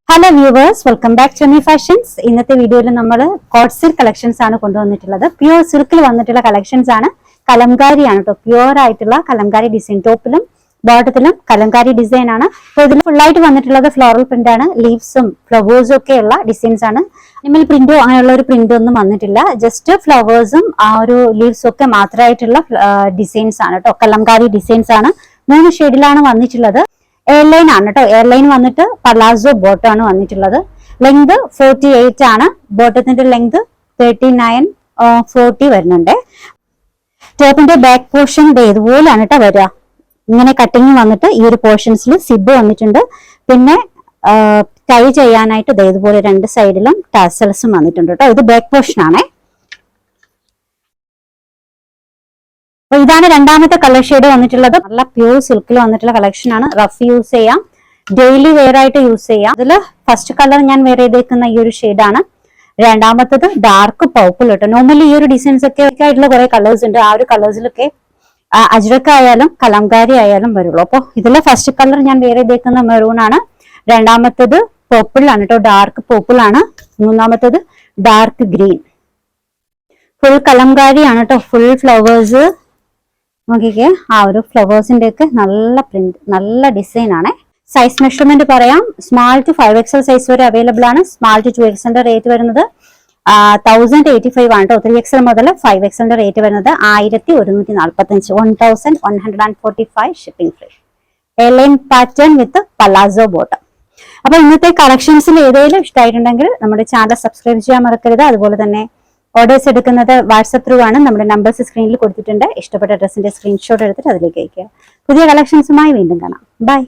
Hello viewers, welcome back to me fashions. ഇന്നത്തെ വീഡിയോയിൽ നമ്മൾ കോട്ട് സിൽക്ക് കളക്ഷൻസ് ആണ് കൊണ്ടുവന്നിട്ടുള്ളത്. പ്യുവർ സിൽക്കിൽ വന്നിട്ടുള്ള കളക്ഷൻസ് ആണ്. കലംകാരിയാണ് കേട്ടോ, പ്യുവർ ആയിട്ടുള്ള കലംകാരി ഡിസൈൻ. ടോപ്പിലും ബോട്ടത്തിലും കലംകാരി ഡിസൈൻ ആണ്. അപ്പോൾ ഇതിൽ ഫുള്ളായിട്ട് വന്നിട്ടുള്ളത് ഫ്ലോറൽ പ്രിന്റ് ആണ്. ലീവ്സും ഫ്ലവേഴ്സും ഒക്കെ ഉള്ള ഡിസൈൻസ് ആണ്. അനിമൽ പ്രിന്റോ അങ്ങനെയുള്ള ഒരു പ്രിന്റ് ഒന്നും വന്നിട്ടില്ല. ജസ്റ്റ് ഫ്ലവേഴ്സും ആ ഒരു ലീവ്സും ഒക്കെ മാത്രമായിട്ടുള്ള ഡിസൈൻസ് ആണ് കേട്ടോ. കലംകാരി ഡിസൈൻസ് ആണ്. 3 ഷെയ്ഡിലാണ് വന്നിട്ടുള്ളത്. എയർലൈൻ ആണ് കേട്ടോ. എയർലൈൻ വന്നിട്ട് പലാസോ ബോട്ടം ആണ് വന്നിട്ടുള്ളത്. ലെങ്ത് 48 ആണ്. ബോട്ടത്തിന്റെ ലെങ്ത് 39-40 വരുന്നുണ്ട്. ടോപ്പിന്റെ ബാക്ക് പോർഷൻ ഇതുപോലെയാണ് കേട്ടോ വരിക. ഇങ്ങനെ കട്ടിങ് വന്നിട്ട് ഈ ഒരു പോർഷൻസിൽ സിബ് വന്നിട്ടുണ്ട്. പിന്നെ ടൈ ചെയ്യാനായിട്ട് ഇതുപോലെ 2 സൈഡിലും ടാസൽസും വന്നിട്ടുണ്ട് കേട്ടോ. ഇത് ബാക്ക് പോർഷൻ ആണേ. അപ്പൊ ഇതാണ് രണ്ടാമത്തെ കളർ ഷെയ്ഡ് വന്നിട്ടുള്ളത്. നല്ല പ്യൂർ സിൽക്കിൽ വന്നിട്ടുള്ള കളക്ഷൻ ആണ്. റഫ് യൂസ് ചെയ്യാം, ഡെയിലി വെയർ ആയിട്ട് യൂസ് ചെയ്യാം. ഇതില് ഫസ്റ്റ് കളർ ഞാൻ വെയർ ചെയ്തേക്കുന്ന ഈ ഒരു ഷെയ്ഡാണ്. രണ്ടാമത്തത് ഡാർക്ക് പർപ്പിൾ കേട്ടോ. നോർമലി ഈ ഒരു ഡിസൈൻസ് ഒക്കെ ആയിട്ടുള്ള കുറെ കളേഴ്സ് ഉണ്ട്. ആ ഒരു കളേഴ്സിലൊക്കെ അജ്രക്ക ആയാലും കലംകാരി ആയാലും വരുള്ളൂ. അപ്പൊ ഇതിലെ ഫസ്റ്റ് കളർ ഞാൻ വെയർ ചെയ്തേക്കുന്ന മെറൂൺ ആണ്. രണ്ടാമത്തത് പർപ്പിൾ ആണ് കേട്ടോ, ഡാർക്ക് പർപ്പിൾ ആണ്. മൂന്നാമത്തത് ഡാർക്ക് ഗ്രീൻ. ഫുൾ കലംകാരിയാണ് കേട്ടോ. ഫുൾ ഫ്ലവേഴ്സ് നോക്കിക്കേ. ആ ഒരു ഫ്ലവേഴ്സിന്റെ ഒക്കെ നല്ല പ്രിന്റ്, നല്ല ഡിസൈൻ ആണ്. സൈസ് മെഷർമെന്റ് പറയാം. സ്മാൾ ടു 5XL സൈസ് വരെ അവൈലബിൾ ആണ്. സ്മാൾ ടു 2XL റേറ്റ് വരുന്നത് 1085 ആണ് കേട്ടോ. 3XL മുതൽ 5XL റേറ്റ് വരുന്നത് 1145, 1145 ഷിപ്പിംഗ് ഫ്രീ. എയർലൈൻ പാറ്റേൺ വിത്ത് പലാസോ ബോട്ടം. അപ്പൊ ഇന്നത്തെ കളക്ഷൻസിൽ ഏതെങ്കിലും ഇഷ്ടമായിട്ടുണ്ടെങ്കിൽ നമ്മുടെ ചാനൽ സബ്സ്ക്രൈബ് ചെയ്യാൻ മറക്കരുത്. അതുപോലെ തന്നെ ഓർഡേഴ്സ് എടുക്കുന്നത് വാട്സ്ആപ്പ് ത്രൂ ആണ്. നമ്മുടെ നമ്പേഴ്സ് സ്ക്രീനിൽ കൊടുത്തിട്ടുണ്ട്. ഇഷ്ടപ്പെട്ട ഡ്രസ്സിന്റെ സ്ക്രീൻഷോട്ട് എടുത്തിട്ട് അതിലേക്ക് അയക്കുക. പുതിയ കളക്ഷൻസുമായി വീണ്ടും കാണാം. ബൈ.